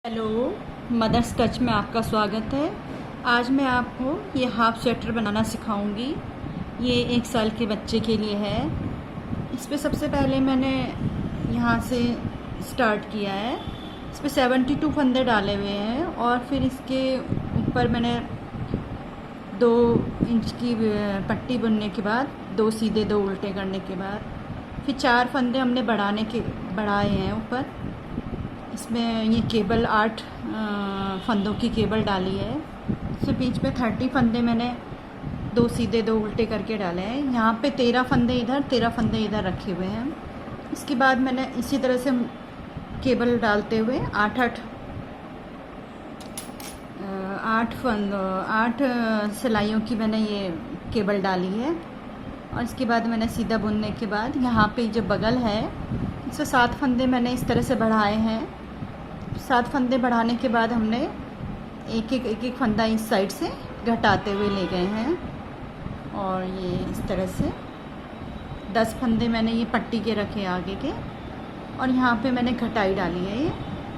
Hello, mother's touch में आपका स्वागत है। आज मैं आपको ये हाफ स्वेटर बनाना सिखाऊंगी। ये 1 साल के बच्चे के लिए है। इस पे सबसे पहले मैंने यहाँ से स्टार्ट किया है। इस पे 72 फंदे डाले हुए हैं और फिर इसके ऊपर मैंने 2 इंच की पट्टी बुनने के बाद 2 सीधे 2 उल्टे करने के बाद फिर 4 फंदे हमने बढ़ाए हैं ऊपर। इसमें ये केबल 8 फंदों की केबल डाली है। इससे बीच में 30 फंदे मैंने 2 सीधे 2 उल्टे करके डाले हैं। यहाँ पे 13 फंदे इधर 13 फंदे इधर रखे हुए हैं। इसके बाद मैंने इसी तरह से केबल डालते हुए 8 सिलाइयों की मैंने ये केबल डाली है। और इसके बाद मैंने सीधा बुनने के बाद यहाँ पे जो बगल है इससे 7 फंदे मैंने इस तरह से बढ़ाए हैं। 7 फंदे बढ़ाने के बाद हमने एक एक फंदा इस साइड से घटाते हुए ले गए हैं। और ये इस तरह से 10 फंदे मैंने ये पट्टी के रखे आगे के, और यहाँ पे मैंने घटाई डाली है ये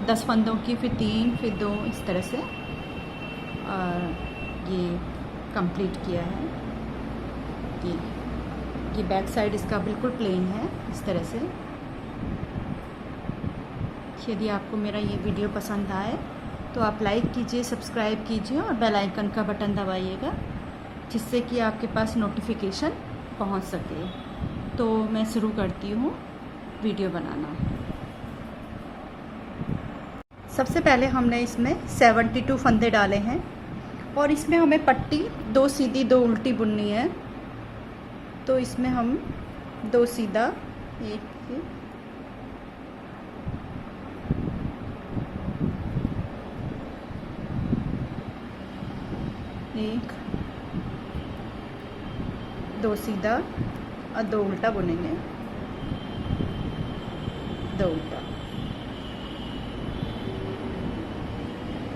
10 फंदों की, फिर 3 फिर 2 इस तरह से। और ये कंप्लीट किया है। ये बैक साइड इसका बिल्कुल प्लेन है इस तरह से। यदि आपको मेरा ये वीडियो पसंद आए तो आप लाइक कीजिए, सब्सक्राइब कीजिए और बेल आइकन का बटन दबाइएगा, जिससे कि आपके पास नोटिफिकेशन पहुंच सके। तो मैं शुरू करती हूँ वीडियो बनाना। सबसे पहले हमने इसमें 72 फंदे डाले हैं और इसमें हमें पट्टी 2 सीधी 2 उल्टी बुननी है। तो इसमें हम 2 सीधा 1 2 सीधा और 2 उल्टा बुनेंगे। 2 उल्टा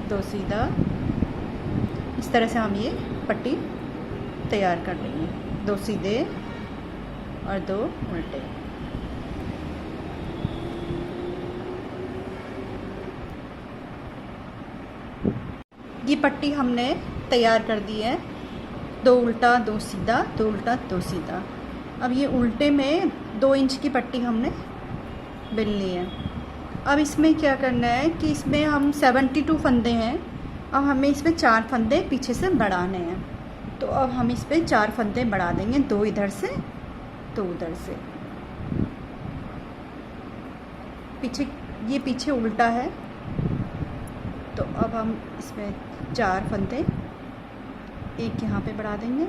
2 सीधा, इस तरह से हम ये पट्टी तैयार कर लेंगे। 2 सीधे और 2 उल्टे। ये पट्टी हमने तैयार कर दी है। 2 उल्टा 2 सीधा, 2 उल्टा 2 सीधा। अब ये उल्टे में 2 इंच की पट्टी हमने बिननी है। अब इसमें क्या करना है कि इसमें हम 72 फंदे हैं। अब हमें इसमें 4 फंदे पीछे से बढ़ाने हैं। तो अब हम इस पर 4 फंदे बढ़ा देंगे, 2 इधर से 2 उधर से। पीछे उल्टा है, तो अब हम इसमें 4 फंदे एक यहाँ पे बढ़ा देंगे।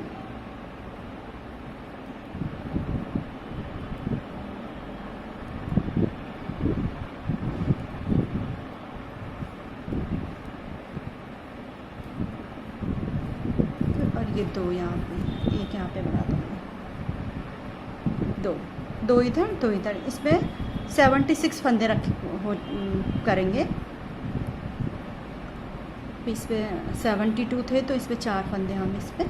और ये 2 यहाँ पे, एक यहाँ पे बढ़ा देंगे। 2 इधर 2 इधर। इसमें 76 फंदे करेंगे। इस पे 72 थे तो इस पे 4 फंदे हम इस पे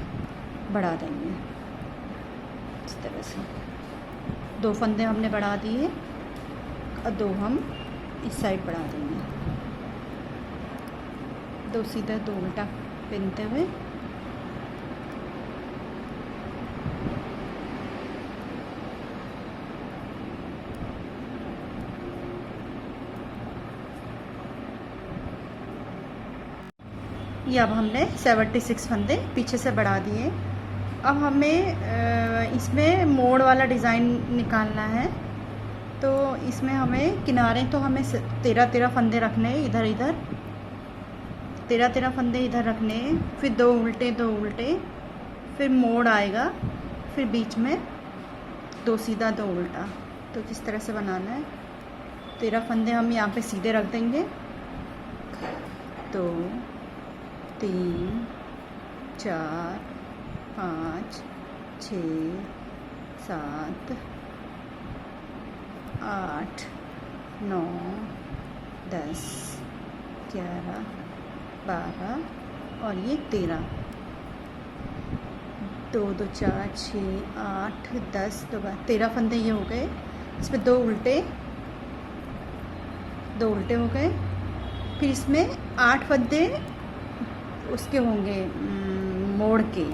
बढ़ा देंगे इस तरह से। 2 फंदे हमने बढ़ा दिए और 2 हम इस साइड बढ़ा देंगे। 2 सीधा 2 उल्टा पहनते हुए ये अब हमने 76 फंदे पीछे से बढ़ा दिए। अब हमें इसमें मोड़ वाला डिज़ाइन निकालना है। तो इसमें हमें किनारे तो हमें 13 फंदे रखने हैं इधर इधर, 13 फंदे इधर रखने हैं। फिर 2 उल्टे 2 उल्टे, फिर मोड़ आएगा, फिर बीच में 2 सीधा 2 उल्टा। तो किस तरह से बनाना है। 13 फंदे हम यहाँ पे सीधे रख देंगे। 2 3 4 5 6 7 8 9 10 11 12 और ये 13। 2 2 4 6 8 10 तो 13 फंदे ये हो गए। इसमें 2 उल्टे हो गए। फिर इसमें 8 फंदे उसके होंगे मोड़ के।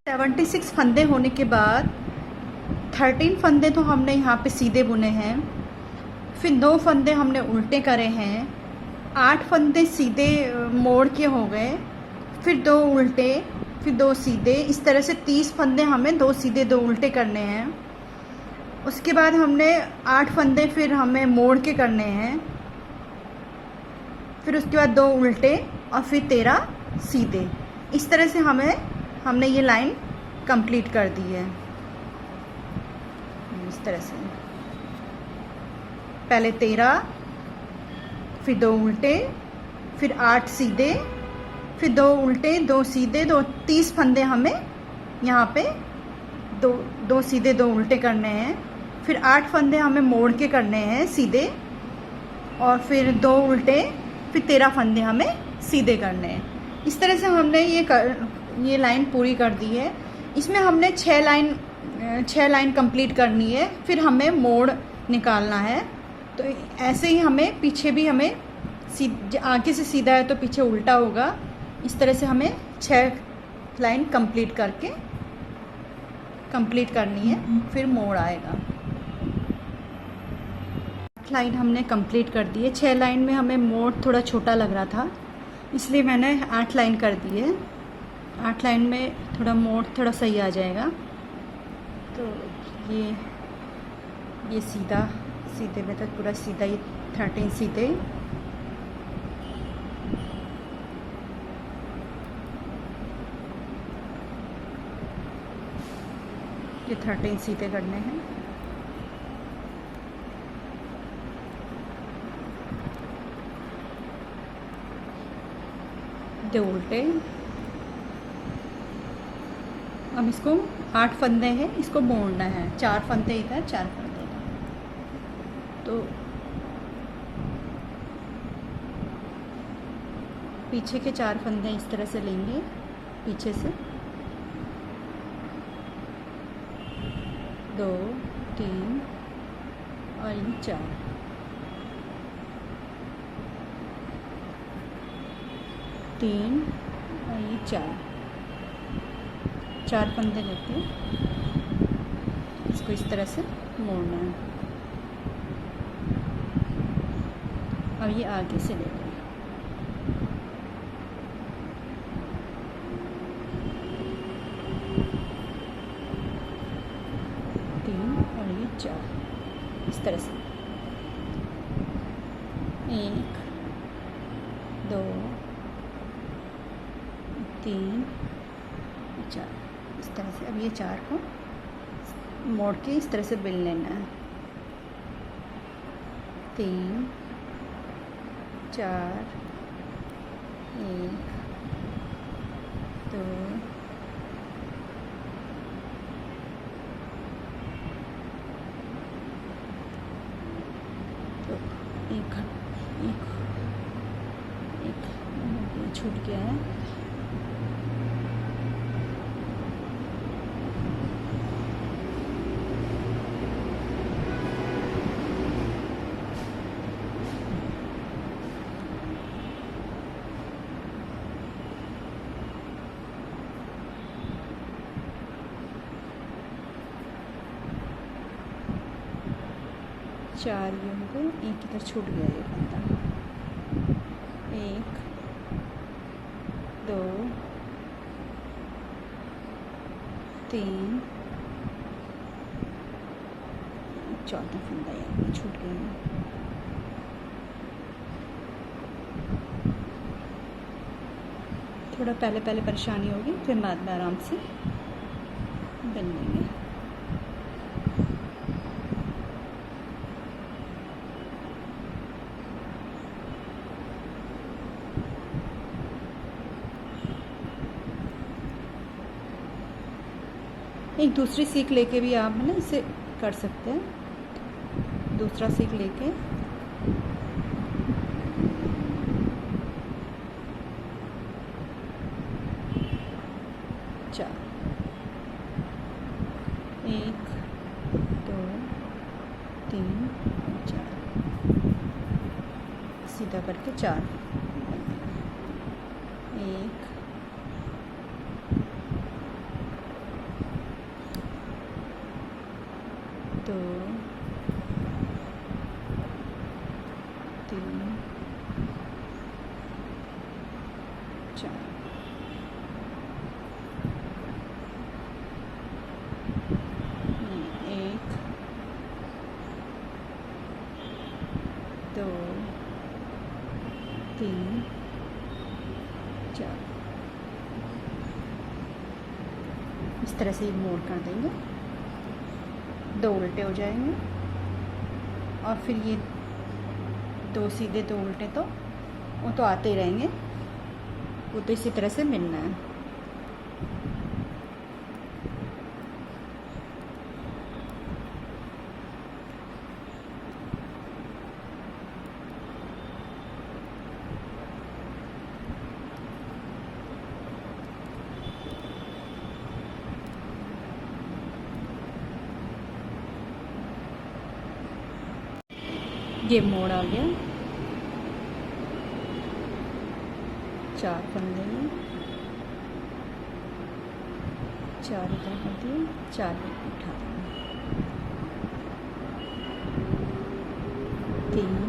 76 फंदे होने के बाद 13 फंदे तो हमने यहाँ पे सीधे बुने हैं, फिर 2 फंदे हमने उल्टे करे हैं, 8 फंदे सीधे मोड़ के हो गए, फिर 2 उल्टे, फिर 2 सीधे, इस तरह से 30 फंदे हमें 2 सीधे 2 उल्टे करने हैं। उसके बाद हमने 8 फंदे फिर हमें मोड़ के करने हैं, फिर उसके बाद 2 उल्टे और फिर 13 सीधे। इस तरह से हमने ये लाइन कंप्लीट कर दी है। इस तरह से पहले 13, फिर 2 उल्टे, फिर 8 सीधे, फिर 2 उल्टे 2 सीधे, 30 फंदे हमें यहाँ पे 2 सीधे 2 उल्टे करने हैं, फिर 8 फंदे हमें मोड़ के करने हैं सीधे, और फिर 2 उल्टे, फिर 13 फंदे हमें सीधे करने हैं। इस तरह से हमने ये लाइन पूरी कर दी है। इसमें हमने 6 लाइन कंप्लीट करनी है, फिर हमें मोड़ निकालना है। तो ऐसे ही हमें पीछे भी हमें आगे से सीधा है तो पीछे उल्टा होगा। इस तरह से हमें 6 लाइन कंप्लीट करनी है, फिर मोड़ आएगा। 8 लाइन हमने कंप्लीट कर दी है। 6 लाइन में हमें मोड़ थोड़ा छोटा लग रहा था, इसलिए मैंने 8 लाइन कर दी है। 8 लाइन में थोड़ा मोड़ थोड़ा सही आ जाएगा। तो ये सीधे में तो पूरा सीधा, ये 13 सीधे, ये 13 सीधे करने हैं। दो उल्टे। अब इसको 8 फंदे हैं, इसको मोड़ना है। 4 फंदे इधर, 4 फंदे इधर। तो पीछे के 4 फंदे इस तरह से लेंगे, पीछे से 2, 3 और ये 4। तीन और ये 4 फंदे लेके इसको इस तरह से मोड़ना है। अब ये आगे से ले लें। और ये 4 इस तरह से 1, 2, 3, 4 इस तरह से। अब ये 4 को मोड़ के इस तरह से बेल लेना है। 3, 4, 1, 2, एक छूट गया है। चार ये हो गए, एक इधर छूट गया ये फंदा। 1, 2, 3, चौथा फंदा ये छूट गया। थोड़ा पहले परेशानी होगी, फिर बाद में आराम से बन लेंगे। एक दूसरी सीख लेके भी आप ना इसे कर सकते हैं। दूसरा सीख लेके चार, 1, 2, 3, 4 सीधा करके 4 1 2 3 4 1 2 3 4 इस तरह से मोड़ कर देंगे, 2 उल्टे हो जाएंगे और फिर ये 2 सीधे 2 उल्टे तो वो तो आते ही रहेंगे, वो तो इसी तरह से मिलना है। ये मोड़ आ गया, 4 फंदे में 4 इधर कर दिए, 4 उठा दिए, 3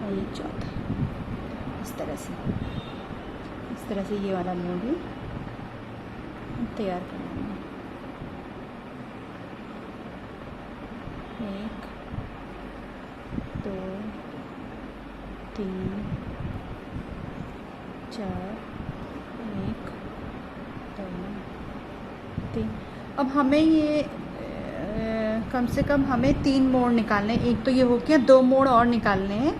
और ये चौथा। इस तरह से ये वाला मोड़ भी तैयार करना है। 1 2 3 4 1 2 3। अब हमें ये कम से कम हमें 3 मोड़ निकालने, एक तो ये हो गया, 2 मोड़ और निकालने हैं।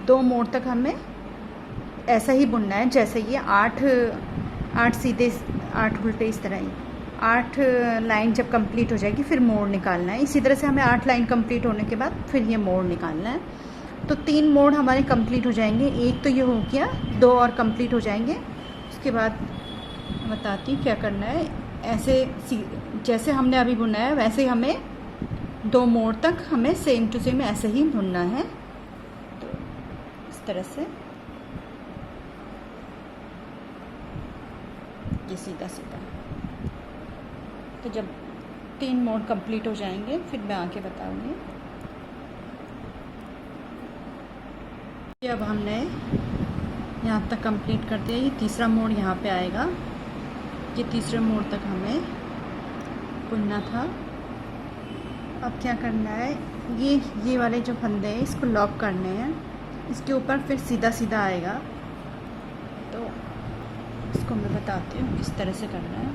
2 मोड़ तक हमें ऐसा ही बुनना है जैसे ये 8 सीधे 8 उल्टे, इस तरह ही 8 लाइन जब कंप्लीट हो जाएगी फिर मोड़ निकालना है। इसी तरह से हमें 8 लाइन कंप्लीट होने के बाद फिर ये मोड़ निकालना है। तो 3 मोड़ हमारे कंप्लीट हो जाएंगे, एक तो ये हो गया, 2 और कंप्लीट हो जाएंगे। उसके बाद बताती हूँ क्या करना है। ऐसे जैसे हमने अभी बुना है वैसे ही हमें 2 मोड़ तक हमें सेम टू सेम ऐसे ही बुनना है। तो इस तरह से ये सीधा सीधा। तो जब 3 मोड़ कंप्लीट हो जाएंगे फिर मैं आके बताऊंगी। अब हमने यहाँ तक कंप्लीट कर दिया, ये तीसरा मोड़ यहाँ पे आएगा। ये तीसरे मोड़ तक हमें बुनना था। अब क्या करना है, ये वाले जो फंदे हैं इसको लॉक करने हैं, इसके ऊपर फिर सीधा सीधा आएगा। तो इसको मैं बताती हूँ किस तरह से करना है।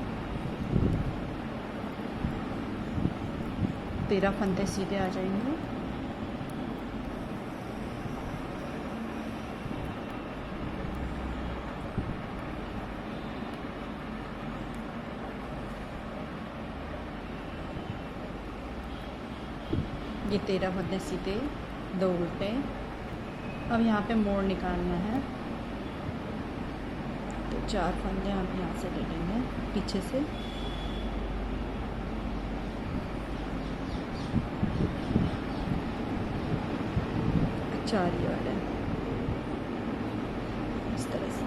13 फंदे सीधे आ जाएंगे। ये 13 फंदे सीधे, 2 उल्टे। अब यहाँ पे मोड़ निकालना है, तो 4 फंदे हम यहाँ से ले लेंगे पीछे से। ये वाले इस तरह से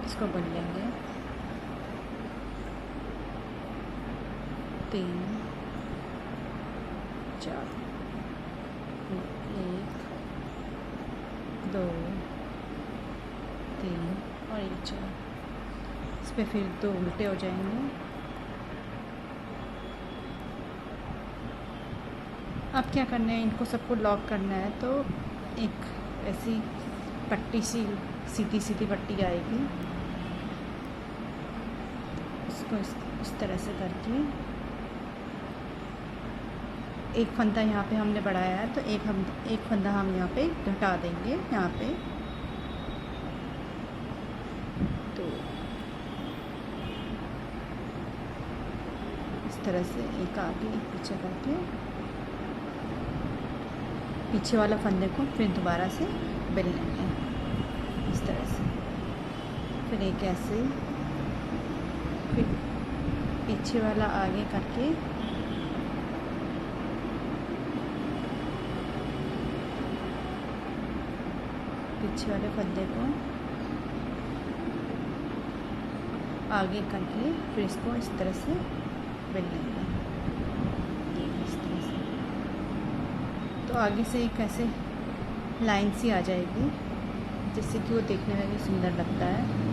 इसको बुन लेंगे। 3 4 1 2 3 और 1 4। इस पर फिर 2 उल्टे हो जाएंगे। अब क्या करना है, इनको सबको लॉक करना है। तो एक ऐसी पट्टी सी सीधी सीधी पट्टी आएगी, इसको इस तरह से करके एक फंदा यहाँ पे हमने बढ़ाया है, तो एक फंदा हम यहाँ पे घटा देंगे यहाँ पे। तो इस तरह से एक आगे एक पीछे करके पीछे वाला फंदे को फिर दोबारा से बेल लेंगे इस तरह से। फिर एक ऐसे, फिर पीछे वाला आगे करके पीछे वाले फंदे को आगे करके फिर इसको इस तरह से बेल लेंगे, ये इस तरह से। तो आगे से एक ऐसे लाइन सी आ जाएगी जिससे कि वो देखने में भी सुंदर लगता है।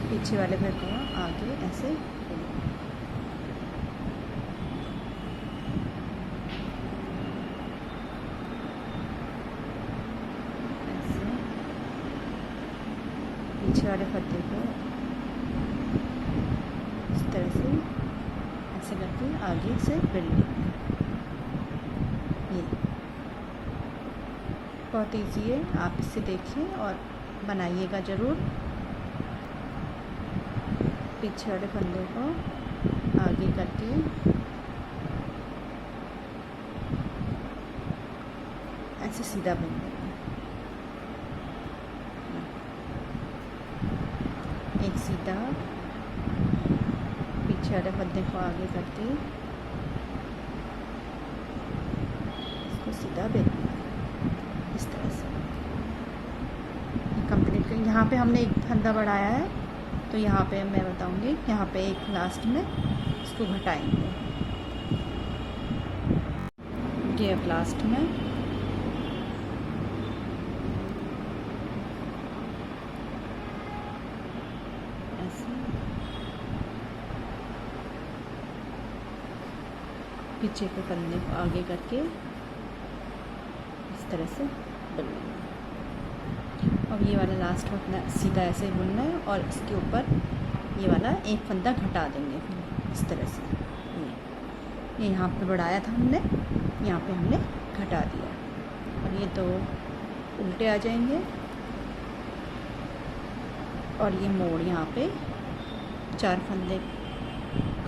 पीछे वाले घर को आगे ऐसे ऐसे पीछे वाले फत्ते को इस तरह से ऐसे करके आगे से बेल लेंगे। ये बहुत इजी है, आप इससे देखिए और बनाइएगा ज़रूर। पीछे वाले फंदे को आगे करके ऐसे सीधा बेल देंगे। एक सीधा पीछे वाले फंदे को आगे करके इसको सीधा बेल देंगे इस तरह से। कंप्लीट कर, यहाँ पे हमने एक फंदा बढ़ाया है तो यहाँ पे मैं बताऊँगी, यहाँ पे एक लास्ट में इसको घटाएंगे। ये अब लास्ट में ऐसे पीछे के फंदे को आगे करके इस तरह से बुन लेंगे। अब ये वाला लास्ट अपना सीधा ऐसे ही बुनना है और इसके ऊपर ये वाला एक फंदा घटा देंगे फिर इस तरह से। ये यहाँ पे बढ़ाया था हमने, यहाँ पे हमने घटा दिया और ये दो उल्टे आ जाएंगे और ये मोड़ यहाँ पे 4 फंदे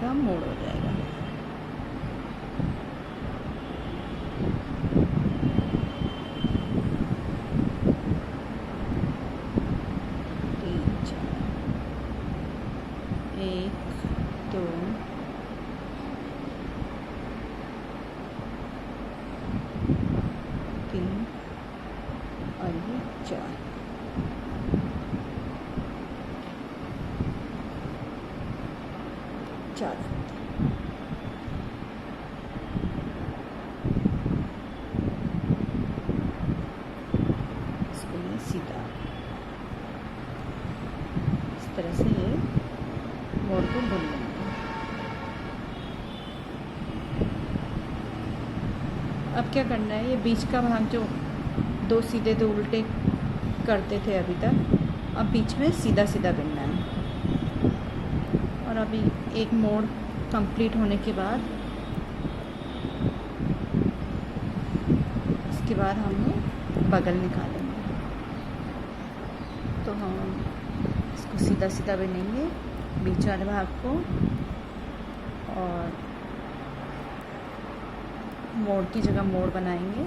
का मोड़ हो जाएगा। एक, दो, तीन और ये 4। इसको ये सीधा इस तरह से ये मोड़ को बुन लेंगे। अब क्या करना है, ये बीच का भाग जो 2 सीधे 2 उल्टे करते थे अभी तक, अब बीच में सीधा सीधा बुनना है। और अभी एक मोड़ कंप्लीट होने के बाद इसके बाद हम बगल निकालेंगे। तो हम इसको सीधा सीधा बुनेंगे बीच वाले भाग को और मोड़ की जगह मोड़ बनाएंगे।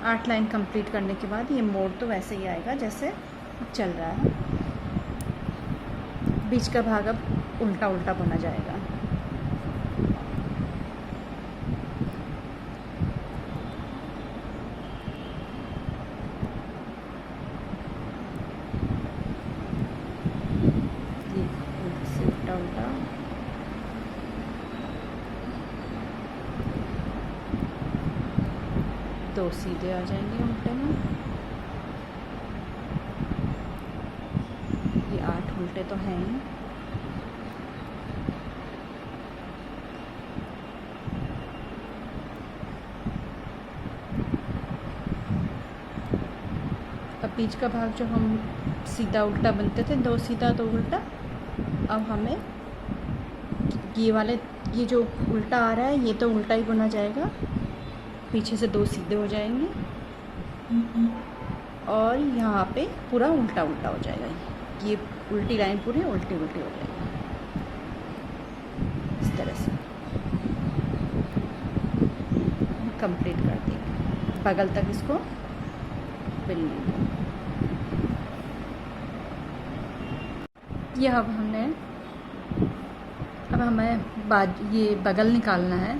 8 लाइन कंप्लीट करने के बाद ये मोड़ तो वैसे ही आएगा जैसे चल रहा है। बीच का भाग अब उल्टा उल्टा बुना जाएगा। उल्टा उल्टा दो सीधे आ जाएंगे उल्टे में। ये 8 उल्टे तो हैं ही। अब बीच का भाग जो हम सीधा उल्टा बनते थे, 2 सीधा 2 उल्टा, अब हमें ये जो उल्टा आ रहा है ये तो उल्टा ही बुना जाएगा। पीछे से 2 सीधे हो जाएंगे और यहाँ पे पूरा उल्टा उल्टा हो जाएगा। ये उल्टी लाइन पूरी उल्टी उल्टी हो जाएगी इस तरह से। कंप्लीट कर देंगे, बगल तक इसको बेलने की। ये अब हमें ये बगल निकालना है।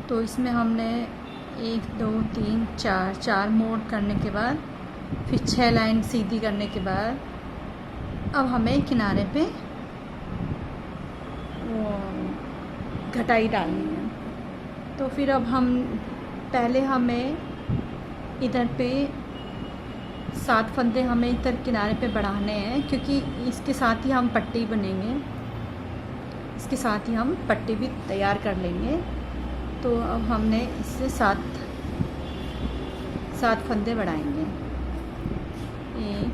तो इसमें हमने 1 2 3 4 मोड़ करने के बाद फिर 6 लाइन सीधी करने के बाद अब हमें किनारे पे वो घटाई डालनी है। तो फिर अब पहले हमें इधर पे 7 फंदे हमें इधर किनारे पे बढ़ाने हैं, क्योंकि इसके साथ ही हम पट्टी बनेंगे, इसके साथ ही हम पट्टी भी तैयार कर लेंगे। तो अब हमने इससे 7 फंदे बढ़ाएंगे। 1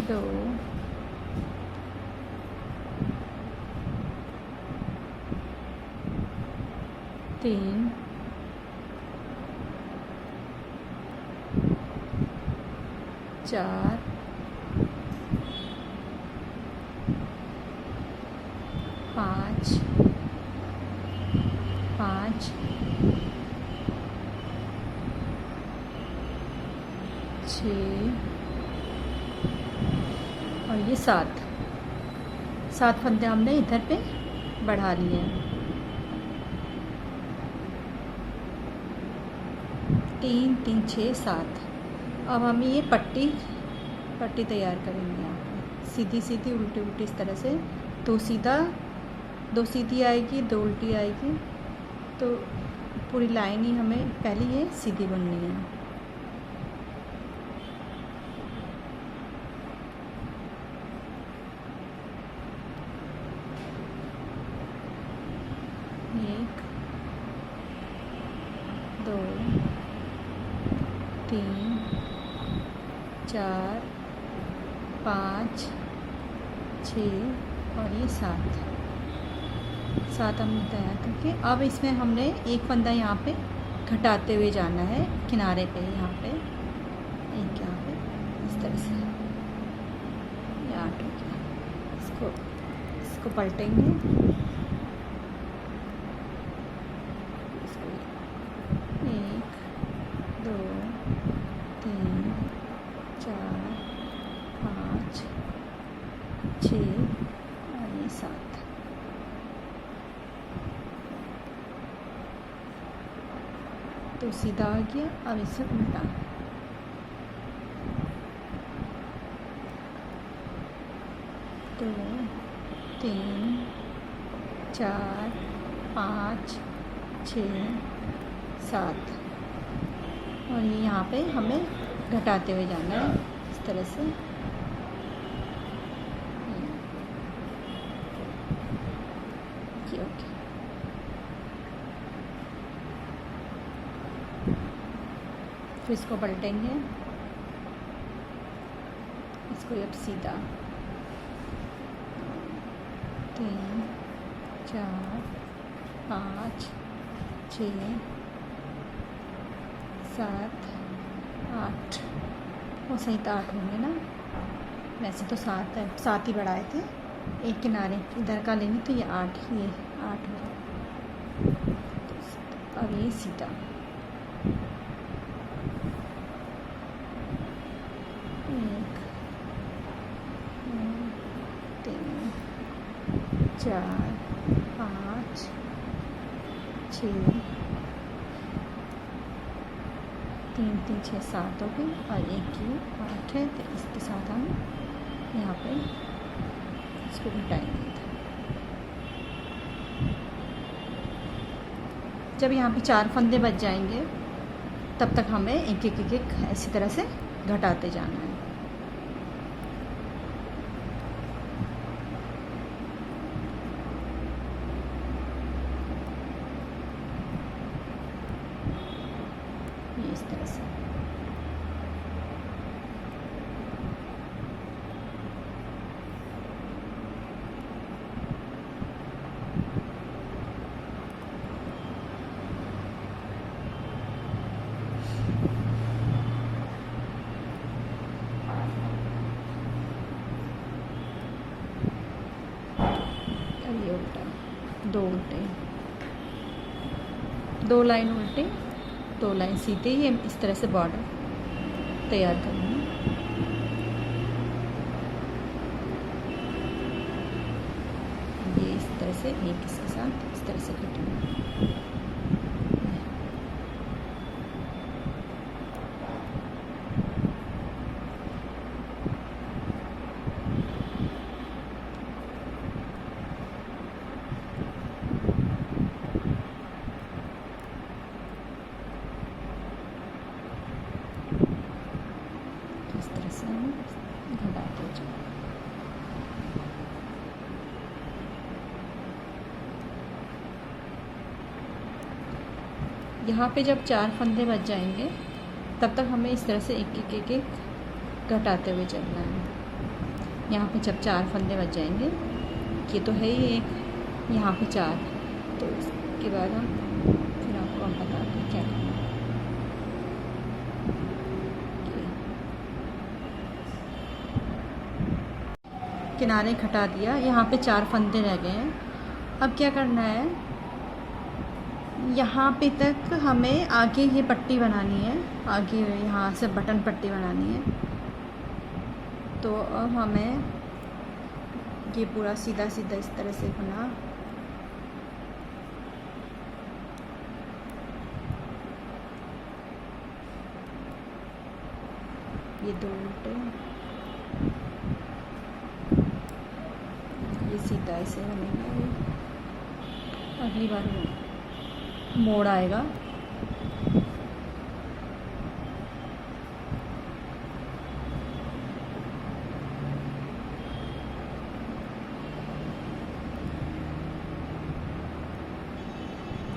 2 3 4 5 6 और ये 7 फंदे हमने इधर पे बढ़ा लिए हैं। 3 3 6 7। अब हम ये पट्टी तैयार करेंगे यहाँ पे, सीधी सीधी उल्टी उल्टी इस तरह से। 2 सीधी आएगी, 2 उल्टी आएगी। तो पूरी लाइन ही हमें पहले ये सीधी बननी है। एक 2 3 4 5 6 और ये 7 हमने तैयार करके अब इसमें हमने एक फंदा यहाँ पे घटाते हुए जाना है किनारे पे, यहाँ पे एक, यहाँ पे इस तरह से। ये 8 हो गया। इसको पलटेंगे, इसको 1 2 3 4 5 6 और ये 7। तो सीधा आ गया। अब इसे उल्टा, 2 3 4 5 6 7 और ये यहाँ पे हमें घटाते हुए जाना है इस तरह से। ओके। फिर इसको पलटेंगे, इसको अब सीधा 3 4 5 6 7 8। वो सही तो 8 होंगे ना, वैसे तो 7 ही बढ़ाए थे। एक किनारे इधर का लेंगे तो ये 8 हो। अब ये सीधा 1 2 3 4 5 6 3 3 6 7 हो गई और एक की 8 है। तो इसके साथ हम यहाँ पे इसको घटाएंगे। जब यहाँ पे 4 फंदे बच जाएंगे तब तक हमें एक ऐसी तरह से घटाते जाना है। ये इस तरह से। ये उल्टा, 2 उल्टे। 2 लाइन उल्टे 2 लाइन सीधे, ये इस तरह से बॉर्डर तैयार करनी है। ये इस तरह से एक इसके साथ इस तरह से कटिंग। इस तरह से हम घटाते जाएं। यहाँ पे जब 4 फंदे बच जाएंगे तब तक हमें इस तरह से एक एक घटाते हुए चलना है। यहाँ पे जब 4 फंदे बच जाएंगे, ये तो है ही एक, यहाँ पे 4, तो इसके बाद हम फिर आपको हम बताते हैं क्या करना है। किनारे घटा दिया, यहाँ पे 4 फंदे रह गए हैं। अब क्या करना है, यहाँ पे तक हमें आगे ये पट्टी बनानी है, आगे यहाँ से बटन पट्टी बनानी है। तो अब हमें ये पूरा सीधा सीधा इस तरह से बना, ये 2 उल्टे, ये सीधा ऐसे बनेगा। अगली बार मोड़ आएगा,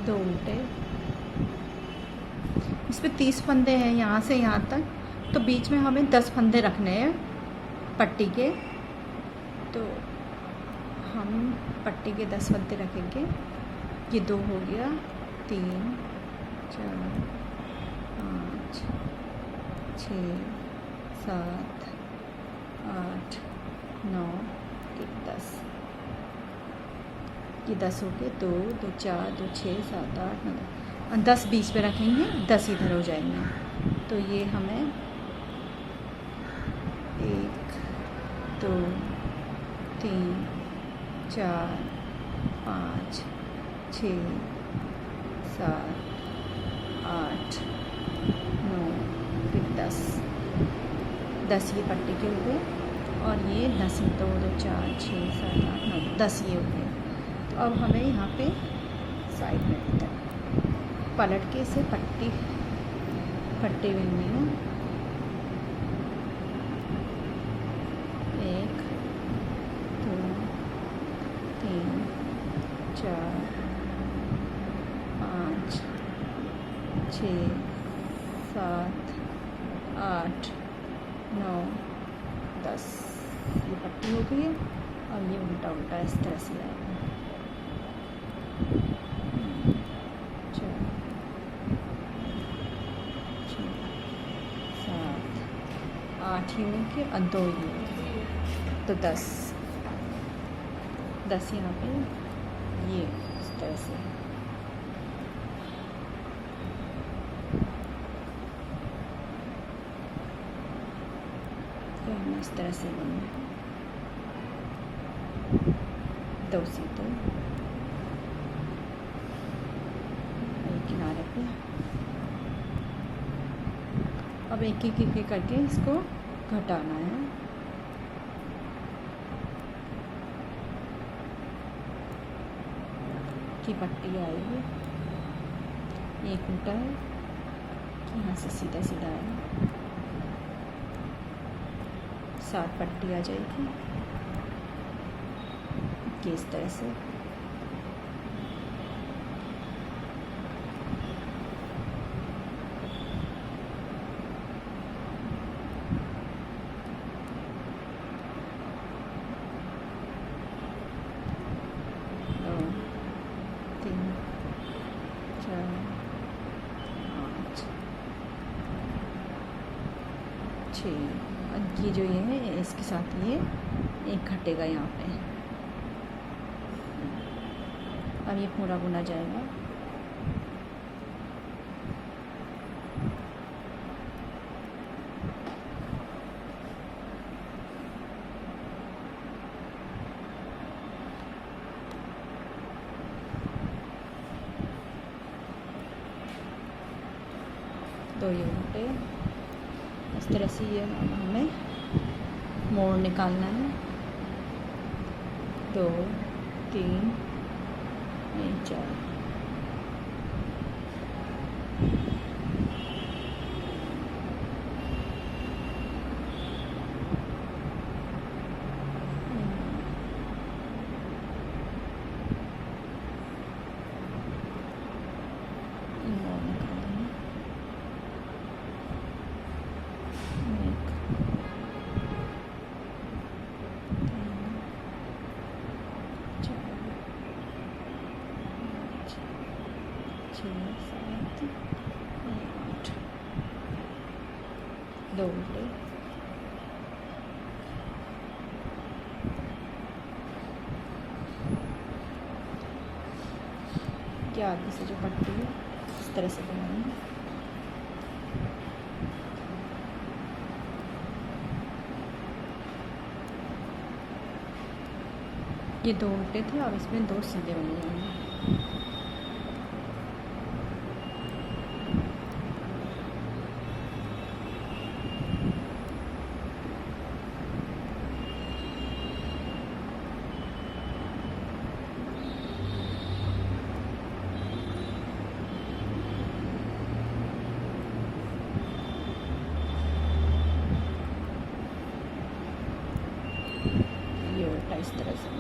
दो उल्टे। इस पे 30 फंदे हैं यहाँ से यहाँ तक, तो बीच में हमें 10 फंदे रखने हैं पट्टी के। तो हम पट्टी के 10 फंदे रखेंगे। ये 2 हो गया, 3 4 5 6 7 8 9 10। ये 10 हो गए, 2 2 4 2 6 7 8 9 10 बीच में रखेंगे, 10 इधर हो जाएंगे। तो ये हमें 1 2 3 4 5 6 7 8 9 फिर 10 ये पट्टी के हो गए, और ये 10 2 2 4 6 7 8 9 10 ये हो गए। तो अब हमें यहाँ पे साइड में पलट के इसे पट्टी बिननी है। 1 2 3 4 5 6 7 8 9 10 ये पट्टी हो गई है, और ये उल्टा उल्टा इस तरह से आएगा। 4 6 7 8 ये हो गए, और 2 ये हो गए, तो 10 यहाँ पे ये इस तरह से। तो हमें इस तरह से बनना है, 2 सीधे किनारे पे। अब एक एक करके इसको घटाना है। की पट्टी आएगी, एक उल्टा है, यहाँ से सीधा सीधा आएगा, 7 पट्टी आ जाएगी कि इस तरह से। ये जो ये है इसके साथ ये एक घटेगा यहाँ पे, और ये पूरा बुना जाएगा। तो ये उल्टे, इस तरह से ये हमें मोड़ निकालना है। 2 3 4। दो उल्टे, क्या आगे से जो पट्टी है इस तरह से बनानी है। ये 2 उल्टे थे और इसमें 2 सीधे बन जाएंगे। ये उल्टा इस तरह से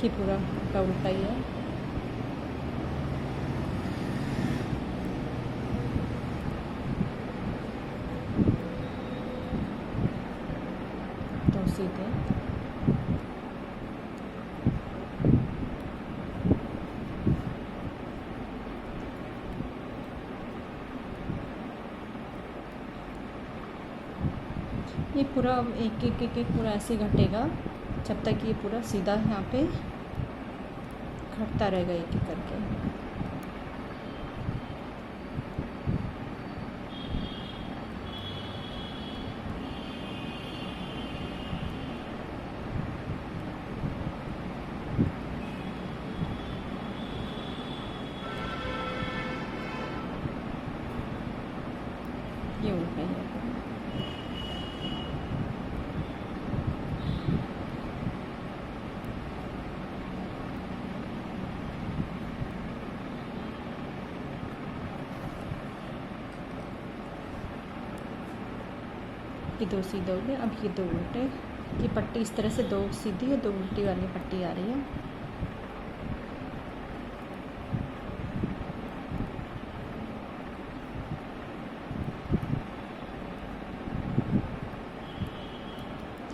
कि पूरा का उल्टा ही है। तो सीधे ये पूरा एक एक एक एक पूरा ऐसे घटेगा जब तक ये पूरा सीधा यहाँ पे घटता रहेगा एक एक करके। ये उल्टा ही है। ये 2 सीधे हो गए। अब ये 2 उल्टे की पट्टी इस तरह से 2 सीधी और 2 उल्टी वाली पट्टी आ रही है।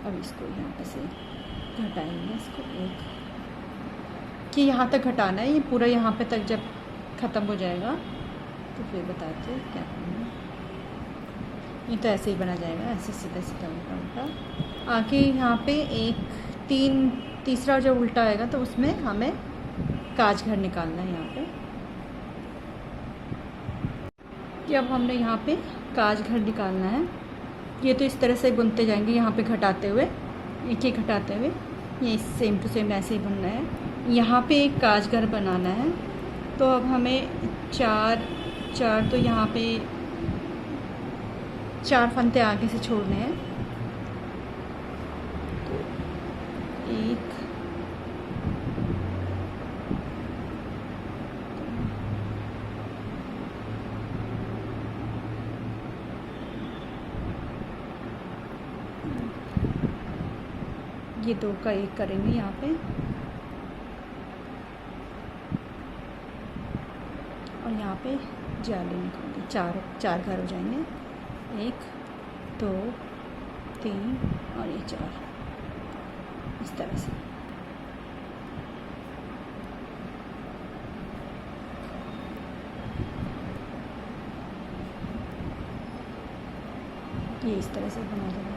अब इसको यहाँ पे से घटाएंगे इसको एक, कि यहाँ तक घटाना है। ये पूरा यहाँ पे तक जब ख़त्म हो जाएगा तो फिर बताते हैं क्या करना है। ये तो ऐसे ही बना जाएगा, ऐसे सीधा सीधा उल्टा उल्टा। आगे यहाँ पे तीसरा जो उल्टा आएगा तो उसमें हमें काज घर निकालना है यहाँ पे। कि अब हमने यहाँ पे काज घर निकालना है। ये तो इस तरह से बुनते जाएंगे यहाँ पे घटाते हुए, एक एक घटाते हुए। ये सेम टू सेम ऐसे ही बुनना है। यहाँ पे एक काज घर बनाना है। तो अब हमें 4 तो यहाँ पे 4 फंदे आगे से छोड़ने हैं। तो 1 ये 2 का 1 करेंगे यहाँ पे, और यहाँ पे जाली निकालेंगे। 4 घर हो जाएंगे। 1 2 3 और ये 4 इस तरह से। ये इस तरह से बना जाएगा।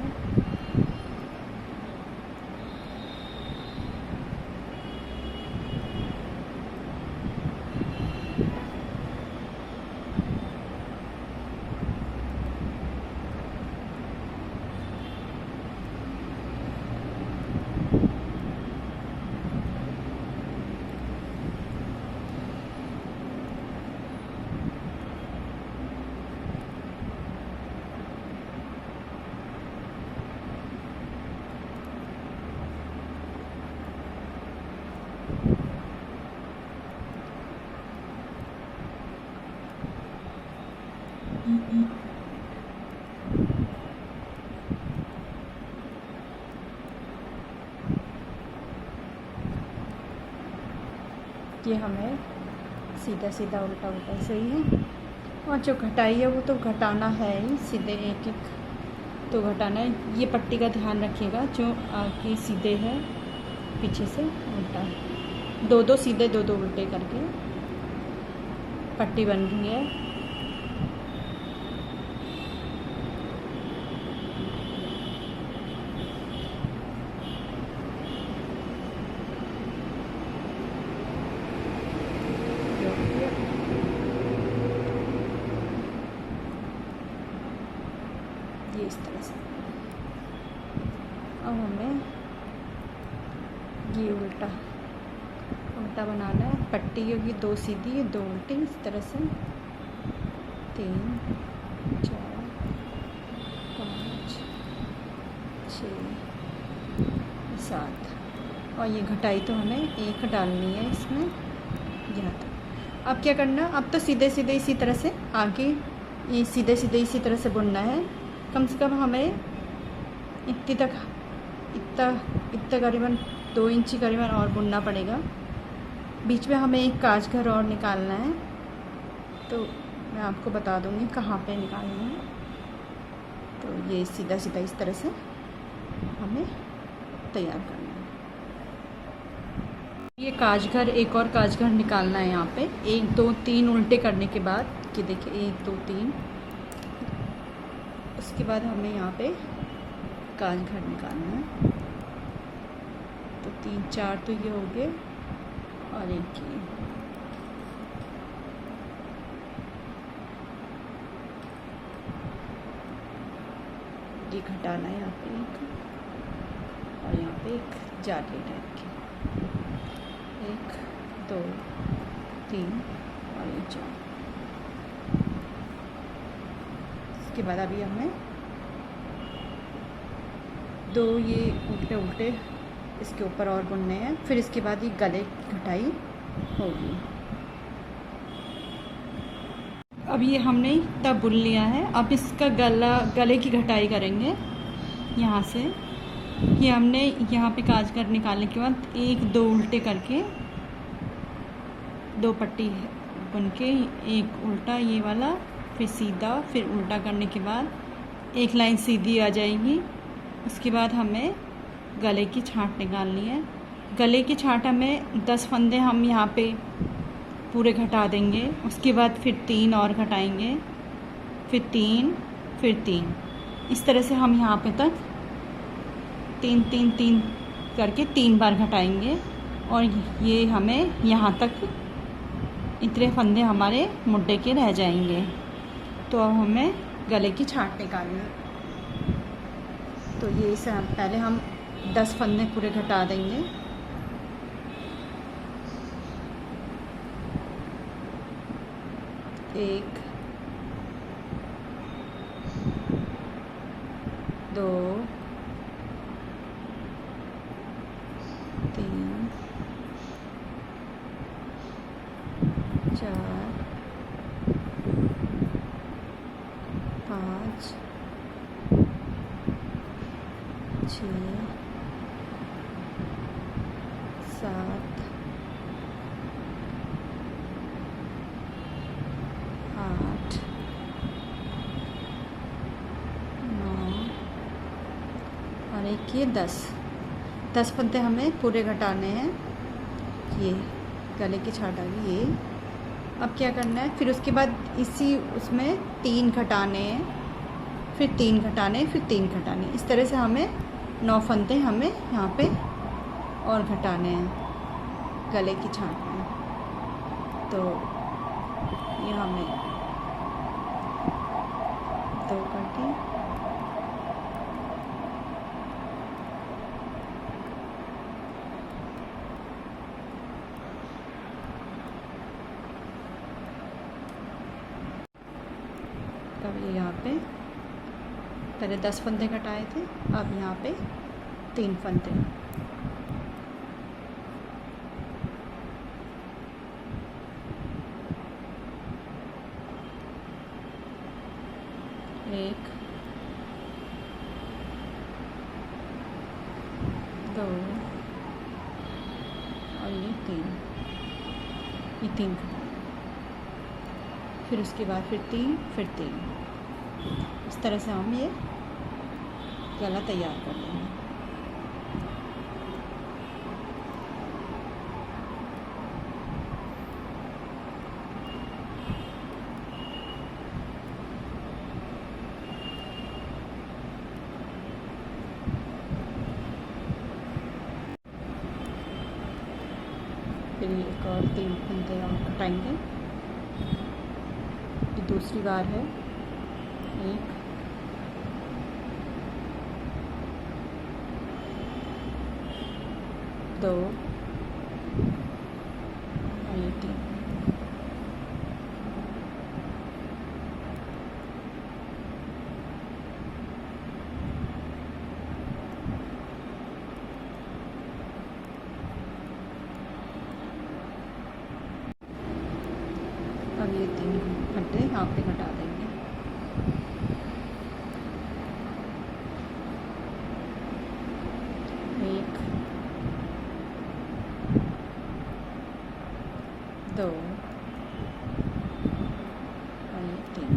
ये हमें सीधा सीधा उल्टा उल्टा सही है। और जो घटाई है वो तो घटाना है ही, सीधे एक एक तो घटाना है। ये पट्टी का ध्यान रखिएगा, जो आगे सीधे है पीछे से उल्टा, दो दो सीधे दो दो उल्टे करके पट्टी बन रही है। ये इस तरह से। अब हमें ये उल्टा उल्टा बनाना है। पट्टी होगी दो सीधी दो उल्टी, इस तरह से 3 4 5 6 7। और ये घटाई तो हमें एक डालनी है इसमें यहाँ तक। अब क्या करना, अब तो सीधे सीधे इसी तरह से आगे ये सीधे सीधे इसी तरह से बुनना है। कम से कम हमें इतनी तक इतना करीबन 2 इंची करीबन और बुनना पड़ेगा। बीच में हमें एक काज घर और निकालना है, तो मैं आपको बता दूँगी कहाँ पे निकालना है। तो ये सीधा सीधा इस तरह से हमें तैयार करना है। ये काज घर, एक और काज घर निकालना है यहाँ पे। 1 2 3 उल्टे करने के बाद, कि देखिए 1 2 3, उसके बाद हमें यहाँ पे काज घर निकालना है। तो 3 4 तो ये हो गए और एक ये घटाना है यहाँ पे एक, और यहाँ पे एक जाली टाइप की 1 2 3 और ये 4। इसके बाद अभी हमें 2 ये उल्टे उल्टे इसके ऊपर और बुनने हैं। फिर इसके बाद ये गले की घटाई होगी। अब ये हमने तब बुन लिया है। अब इसका गले की घटाई करेंगे यहाँ से। ये हमने यहाँ पे काज कर निकालने के बाद 1 2 उल्टे करके 2 पट्टी बुन के, एक उल्टा ये वाला, फिर सीधा, फिर उल्टा करने के बाद एक लाइन सीधी आ जाएगी। उसके बाद हमें गले की छांट निकालनी है। गले की छांट हमें 10 फंदे हम यहाँ पे पूरे घटा देंगे। उसके बाद फिर 3 और घटाएंगे, फिर 3, फिर 3। इस तरह से हम यहाँ पे तक 3 3 3 करके 3 बार घटाएंगे। और ये हमें यहाँ तक इतने फंदे हमारे मुड्डे के रह जाएंगे। तो अब हमें गले की छांट निकालनी है। तो ये इसे पहले हम 10 फंदे पूरे घटा देंगे। एक 2 3 4 5 6 7 8 9 और एक ये 10 फंदे हमें पूरे घटाने हैं। ये गले की छाट आ गई ये। अब क्या करना है, फिर उसके बाद इसी उसमें 3 घटाने हैं, फिर 3 घटाने, फिर 3 घटाने। इस तरह से हमें 9 फंदे हमें यहाँ पे और घटाने हैं गले की छांट में। तो ये हमें 2 कर दी, तब ये यहाँ पे पहले 10 फंदे घटाए थे, अब यहाँ पे 3 फंदे। एक, 2 और ये 3, ये 3 घटाए। फिर उसके बाद फिर 3, फिर 3। इस तरह से हम ये गला तैयार कर लेंगे। फिर एक और 3 फंदे और कटाएंगे। ये दूसरी बार है। 1, 2 और ये 3। अब ये 3 फंदे यहाँ पे घटा देंगे। एक, 2 और ये 3।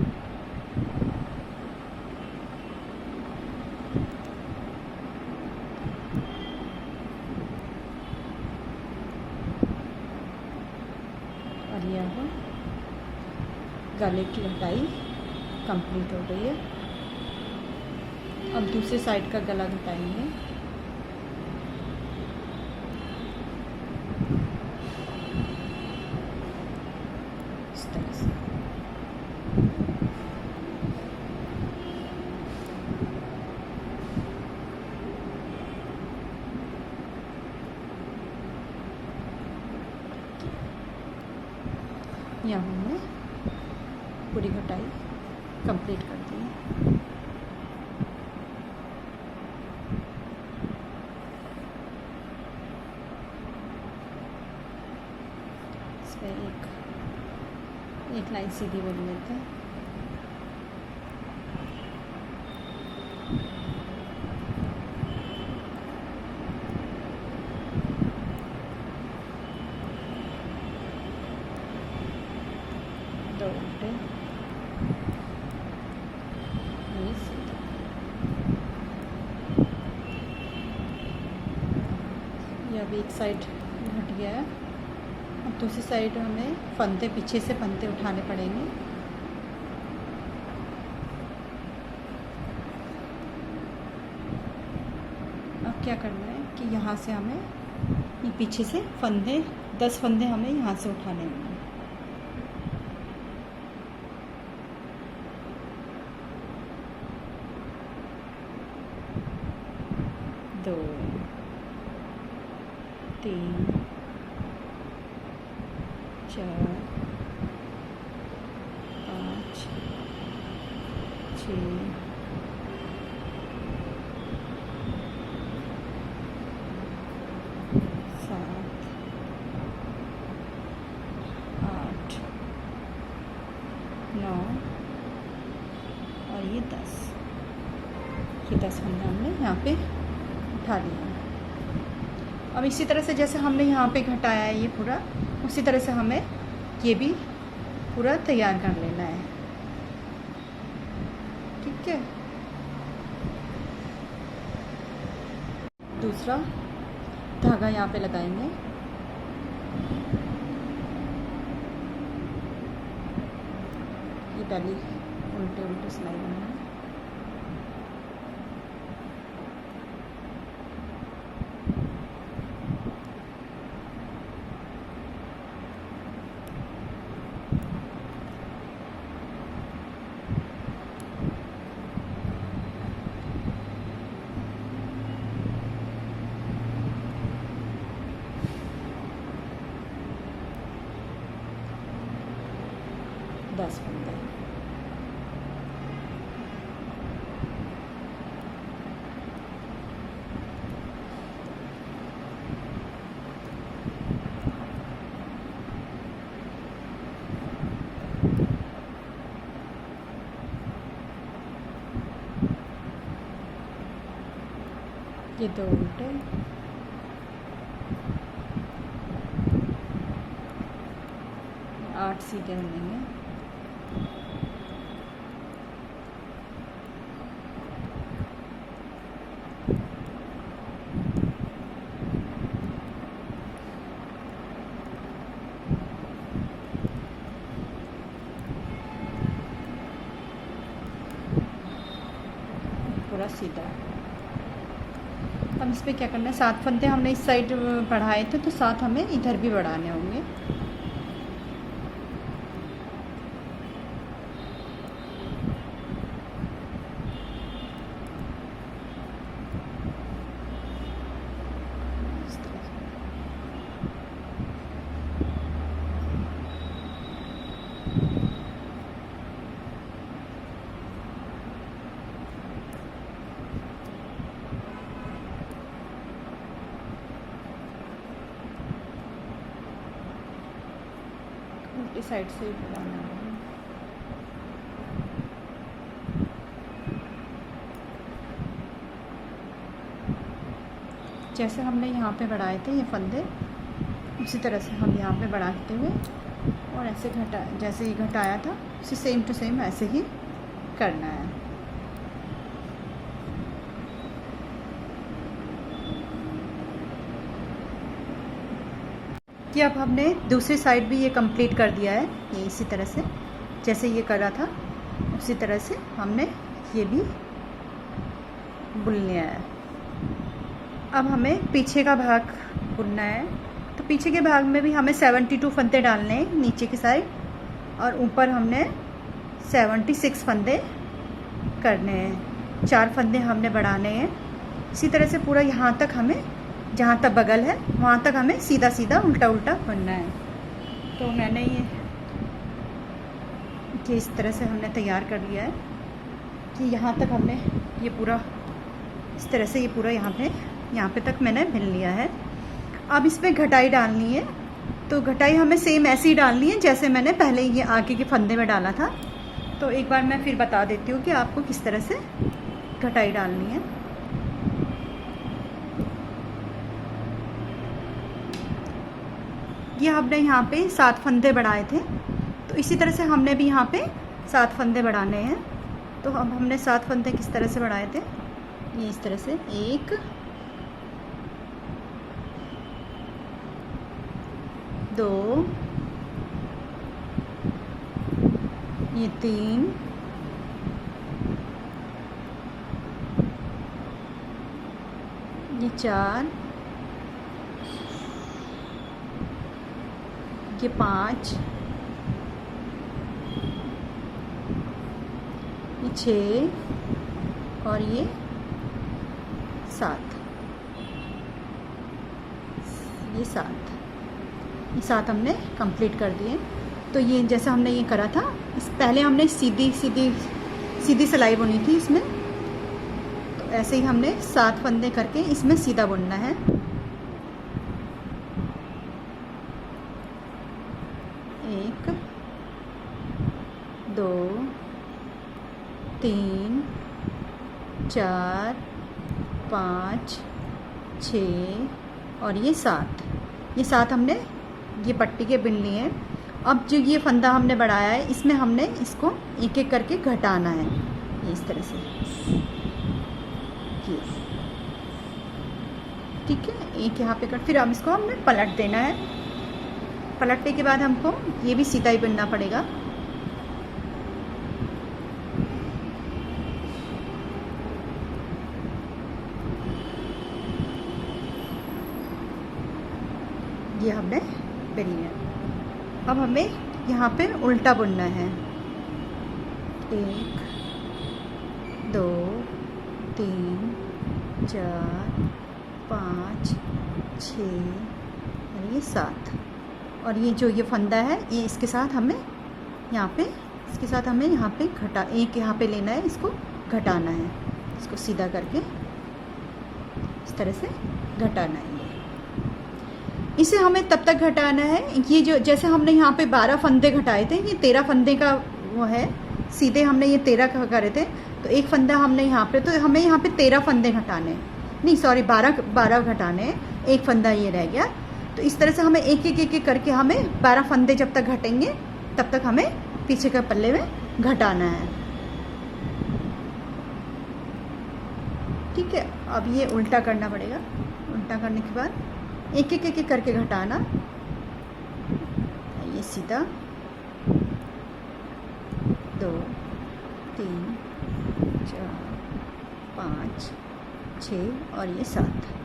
और ये अब गले की घटाई कंप्लीट हो गई है। अब दूसरी साइड का गला घटाएंगे। इस तरह से। यहाँ हमने पूरी घटाई कंप्लीट कर दी है। इसमें एक लाइन सीधी बन लेते हैं। दो उल्टे, ये सीधा। ये अभी एक साइड घट गया है। अब दूसरी साइड हमें फंदे, पीछे से फंदे उठाने पड़ेंगे। अब क्या करना है कि यहाँ से हमें ये पीछे से फंदे 10 फंदे हमें यहाँ से उठाने होंगे। दो, 3, 4, 5, 6, 7, 8, 9 और ये 10। ये 10 फंदे हमने यहाँ पे उठा लिया। अब इसी तरह से जैसे हमने यहाँ पे घटाया है ये पूरा, उसी तरह से हमें ये भी पूरा तैयार कर लेना है। ठीक है। दूसरा धागा यहाँ पे लगाएंगे। ये पहली उल्टे उल्टे सिलाई बनाना है। 10 फंदे। ये 2 उल्टे, 8 सीधे मिलेंगे। पूरा सीधा। अब इस पर क्या करना है, 7 फंदे हमने इस साइड बढ़ाए थे तो 7 हमें इधर भी बढ़ाने होंगे। उल्टी साइड से ही बनाना है। जैसे हमने यहाँ पे बढ़ाए थे ये फंदे, उसी तरह से हम यहाँ पे बढ़ाते हुए और ऐसे जैसे ही घटाया था उसी सेम टू सेम ऐसे ही करना है। कि अब हमने दूसरी साइड भी ये कंप्लीट कर दिया है। ये इसी तरह से जैसे ये करा था उसी तरह से हमने ये भी बुन लिया है। अब हमें पीछे का भाग बुनना है, तो पीछे के भाग में भी हमें 72 फंदे डालने हैं नीचे की साइड, और ऊपर हमने 76 फंदे करने हैं। 4 फंदे हमने बढ़ाने हैं। इसी तरह से पूरा यहाँ तक हमें, जहाँ तक बगल है वहाँ तक हमें सीधा सीधा उल्टा उल्टा बुनना है। तो मैंने ये इस तरह से हमने तैयार कर लिया है कि यहाँ तक हमने ये पूरा इस तरह से ये पूरा यहाँ पे तक मैंने बुन लिया है। अब इसमें घटाई डालनी है, तो घटाई हमें सेम ऐसे ही डालनी है जैसे मैंने पहले ये आगे के फंदे में डाला था। तो एक बार मैं फिर बता देती हूँ कि आपको किस तरह से घटाई डालनी है। ये हमने यहाँ पे 7 फंदे बढ़ाए थे, तो इसी तरह से हमने भी यहाँ पे 7 फंदे बढ़ाने हैं। तो अब हमने 7 फंदे किस तरह से बढ़ाए थे, ये इस तरह से 1 2 ये 3 ये 4 ये 5 ये 6 और ये 7 ये 7 हमने कंप्लीट कर दिए। तो ये जैसा हमने ये करा था, इस पहले हमने सीधी सिलाई बुनी थी इसमें, तो ऐसे ही हमने 7 फंदे करके इसमें सीधा बुनना है। एक 2 3 4 5 6 और ये 7 हमने ये पट्टी के बुन लिए हैं। अब जो ये फंदा हमने बढ़ाया है इसमें हमने इसको एक एक करके घटाना है, ये इस तरह से, ये ठीक है। एक यहाँ पे कर, फिर अब इसको हमने पलट देना है। पलटने के बाद हमको ये भी सीधा ही बुनना पड़ेगा। ये हमने बुन लिया। अब हमें यहाँ पे उल्टा बुनना है। 1 2 3 4 5 6 और ये 7, और ये जो ये फंदा है ये इसके साथ हमें यहाँ पे इसके साथ हमें यहाँ पे एक यहाँ पे लेना है, इसको घटाना है, इसको सीधा करके इस तरह से घटाना है। इसे हमें तब तक घटाना है, ये जो जैसे हमने यहाँ पे 12 फंदे घटाए थे, ये 13 फंदे का वो है, सीधे हमने ये 13 करे थे, तो एक फंदा हमने यहाँ पे, तो हमें यहाँ पे 13 फंदे घटाने हैं, नहीं सॉरी 12 घटाने हैं, एक फंदा ये रह गया। तो इस तरह से हमें एक एक करके हमें 12 फंदे जब तक घटेंगे तब तक हमें पीछे के पल्ले में घटाना है। ठीक है, अब ये उल्टा करना पड़ेगा। उल्टा करने के बाद एक एक करके घटाना, ये सीधा 2 3 4 5 6 और ये 7।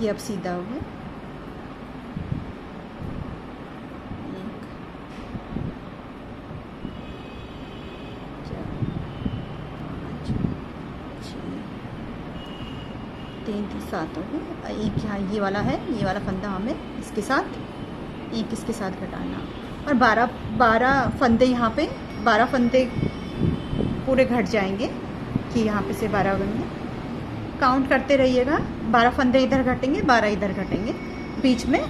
ये अब सीधा हो गया। 1 4 5 6 3 7 हो गए। एक यहाँ ये वाला है, ये वाला फंदा हमें इसके साथ इसके साथ घटाना, और 12 फंदे यहाँ पे 12 फंदे पूरे घट जाएंगे कि यहाँ पे से 12 बनेंगे। काउंट करते रहिएगा, 12 फंदे इधर घटेंगे, 12 इधर घटेंगे। बीच में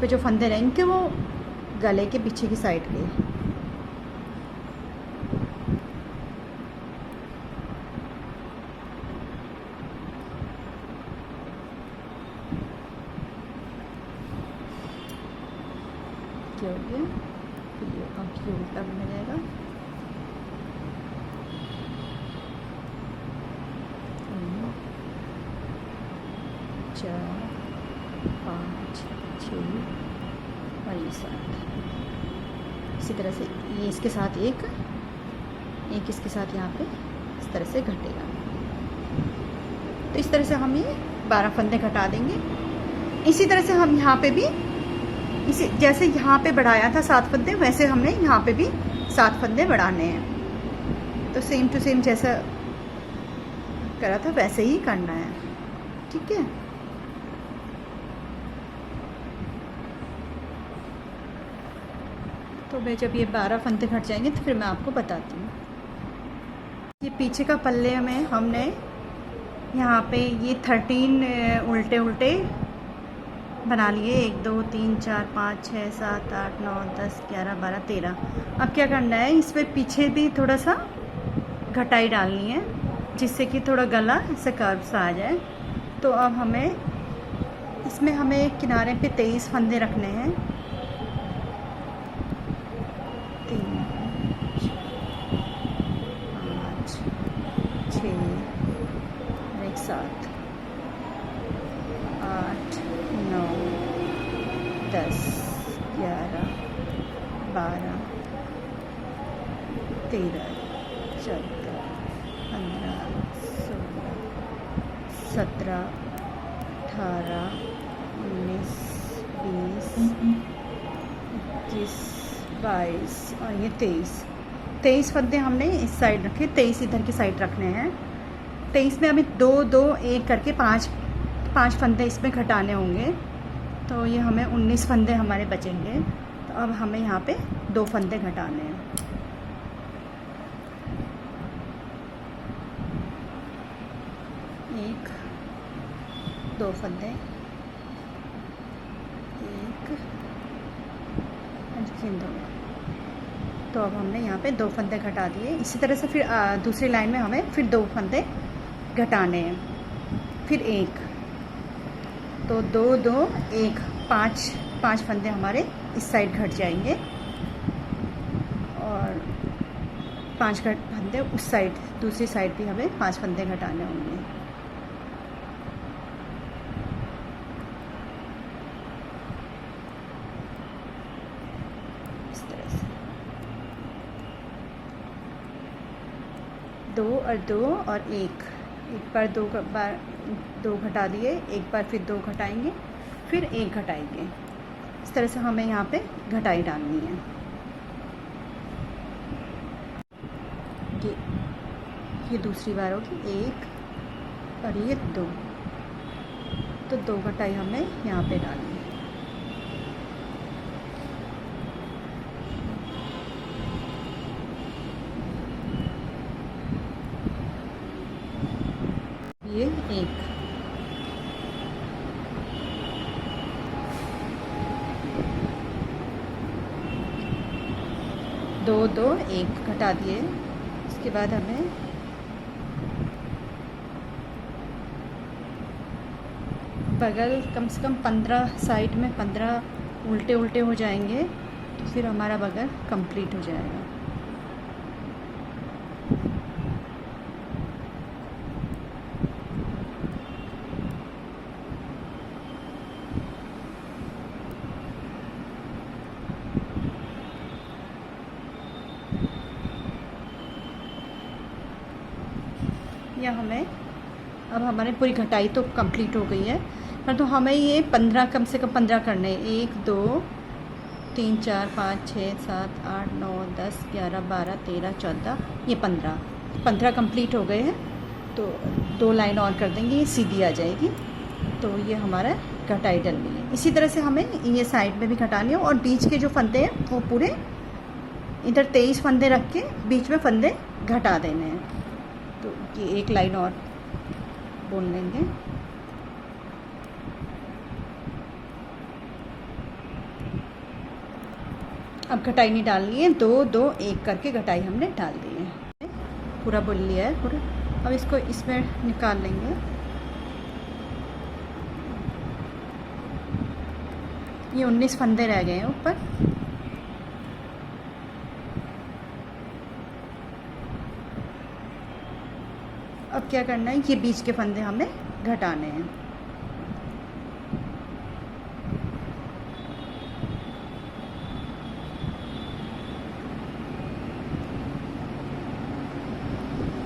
जो फंदे रहेंगे वो गले के पीछे की साइड के। क्या हो गया, अब ये उल्टा बन जाएगा। 4 5 6 और ये 7। इसी तरह से ये इसके साथ एक इसके साथ यहाँ पे इस तरह से घटेगा। तो इस तरह से हम ये 12 फंदे घटा देंगे। इसी तरह से हम यहाँ पे भी जैसे यहाँ पे बढ़ाया था 7 फंदे, वैसे हमने यहाँ पे भी 7 फंदे बढ़ाने हैं। तो सेम टू सेम जैसा करा था वैसे ही करना है। ठीक है, तो मैं जब ये 12 फंदे घट जाएंगे तो फिर मैं आपको बताती हूँ। ये पीछे का पल्ले में हमने यहाँ पे ये 13 उल्टे बना लिए। 1 2 3 4 5 6 7 8 9 10 11 12 13। अब क्या करना है, इस पर पीछे भी थोड़ा सा घटाई डालनी है, जिससे कि थोड़ा गला ऐसे कर्व सा आ जाए। तो अब इसमें हमें किनारे पे 23 फंदे रखने हैं। 3 5 6 और एक 7 8 9 10 11 12 13 14 15 16 17 18 19 20 21 22 और ये 23 फंदे हमने इस साइड रखे, 23 इधर की साइड रखने हैं। 23 में हमें 2 2 1 करके 5 फंदे इसमें घटाने होंगे। तो ये हमें 19 फंदे हमारे बचेंगे। तो अब हमें यहाँ पे 2 फंदे घटाने हैं। एक 2 फंदे, 1 2। तो अब हमने यहाँ पे 2 फंदे घटा दिए। इसी तरह से फिर दूसरी लाइन में हमें फिर 2 फंदे घटाने हैं, फिर 1। तो 2 2 1 5 फंदे हमारे इस साइड घट जाएंगे और 5 फंदे उस साइड, दूसरी साइड भी हमें 5 फंदे घटाने होंगे। इस तरह से 2 और 2 और 1 बार 2 घटा दिए, एक बार फिर 2 घटाएंगे, फिर 1 घटाएंगे। इस तरह से हमें यहाँ पे घटाई डालनी है। ये दूसरी बार होगी। 1 और ये 2, तो 2 घटाई हमें यहाँ पे डालनी है। ये 1, दो 2 1 घटा दिए। इसके बाद हमें बगल कम से कम 15 साइड में 15 उल्टे उल्टे हो जाएंगे, तो फिर हमारा बगल कंप्लीट हो जाएगा। या हमें अब हमारे पूरी घटाई तो कंप्लीट हो गई है, पर तो हमें ये 15 कम से कम 15 करने हैं। 1 2 3 4 5 6 7 8 9 10 11 12 13 14, ये 15 कंप्लीट हो गए हैं। तो 2 लाइन और कर देंगे, ये सीधी आ जाएगी। तो ये हमारा घटाई डलनी है। इसी तरह से हमें ये साइड में भी घटानी है, और बीच के जो फंदे हैं वो पूरे इधर 23 फंदे रख के बीच में फंदे घटा देने हैं। तो ये एक लाइन और बुन लेंगे। अब घटाई नहीं डालनी है, 2 2 1 करके घटाई हमने डाल दी है। पूरा बुन लिया है पूरा। अब इसको इसमें निकाल लेंगे। ये 19 फंदे रह गए हैं ऊपर। अब क्या करना है, ये बीच के फंदे हमें घटाने हैं।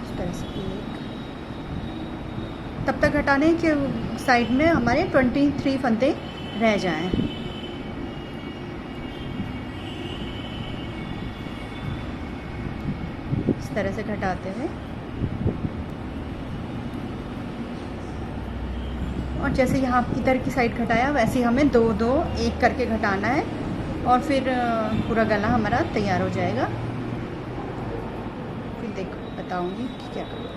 इस तरह से तब तक घटाने कि साइड में हमारे 23 फंदे रह जाएं। इस तरह से घटाते हुए, और जैसे यहाँ इधर की साइड घटाया वैसे ही हमें 2 2 1 करके घटाना है, और फिर पूरा गला हमारा तैयार हो जाएगा। फिर देखो बताऊँगी कि क्या करना है।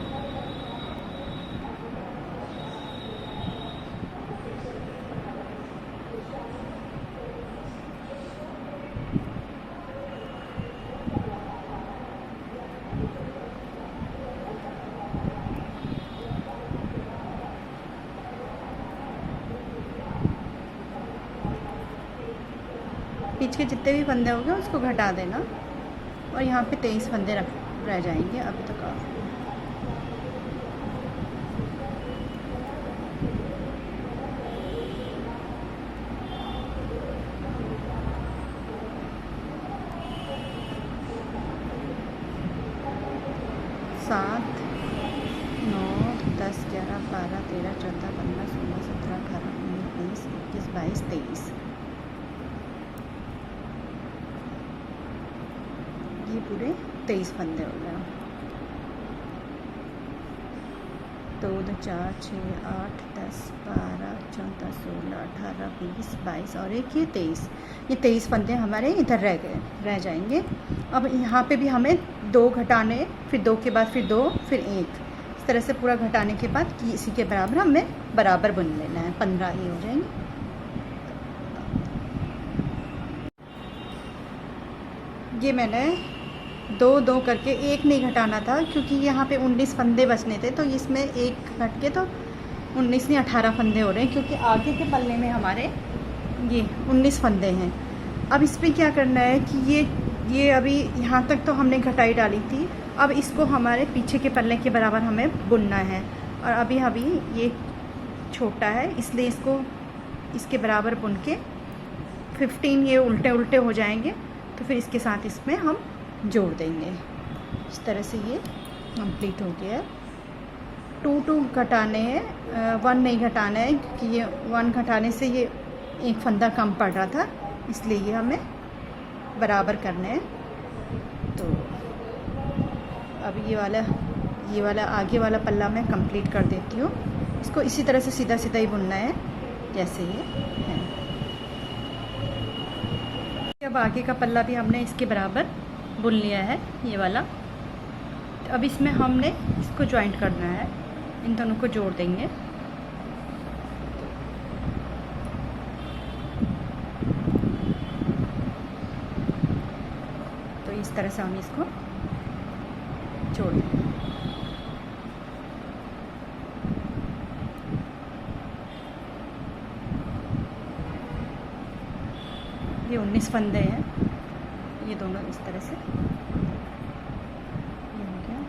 बीच के जितने भी फंदे होंगे उसको घटा देना, और यहाँ पे 23 फंदे रह जाएंगे अभी तक। 7 9 10 11 12 13 14 15 16 17 18 19 20 21 22 23, ये पूरे 23 फंदे हो गए। 2 2 4 6 8 10 12 14 16 18 20 22 और एक ये 23, ये 23 फंदे हमारे इधर रह जाएंगे। अब यहाँ पे भी हमें 2 घटाने, फिर 2 के बाद फिर 2 फिर 1, इस तरह से पूरा घटाने के बाद कि इसी के बराबर हमें बराबर बुन लेना है। 15 ये हो जाएंगे। ये मैंने 2 2 करके 1 नहीं घटाना था, क्योंकि यहाँ पे 19 फंदे बचने थे, तो इसमें 1 घट के तो 19 नहीं 18 फंदे हो रहे हैं, क्योंकि आगे के पल्ले में हमारे ये 19 फंदे हैं। अब इस पर क्या करना है कि ये अभी यहाँ तक तो हमने घटाई डाली थी, अब इसको हमारे पीछे के पल्ले के बराबर हमें बुनना है। और अभी ये छोटा है, इसलिए इसको इसके बराबर बुन के 15 ये उल्टे उल्टे हो जाएंगे, तो फिर इसके साथ इसमें हम जोड़ देंगे। इस तरह से ये कंप्लीट हो गया। 2 2 घटाने हैं, 1 नहीं घटाना है, क्योंकि ये 1 घटाने से ये एक फंदा कम पड़ रहा था, इसलिए ये हमें बराबर करने हैं। तो अब ये वाला ये वाला आगे वाला पल्ला मैं कंप्लीट कर देती हूँ। इसको इसी तरह से सीधा सीधा ही बुनना है जैसे ये है। अब आगे का पल्ला भी हमने इसके बराबर बुन लिया है ये वाला। तो अब इसमें हमने इसको जॉइंट करना है, इन दोनों को जोड़ देंगे। तो इस तरह से हम इसको जोड़ देंगे। ये 19 फंदे हैं, ये दोनों इस तरह से ये हो गया।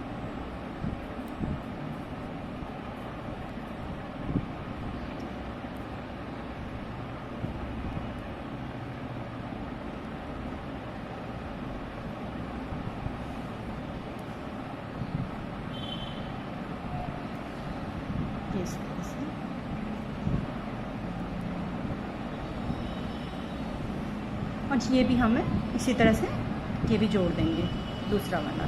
ये इस तरह से और ये भी हमें इसी तरह से ये भी जोड़ देंगे दूसरा वाला।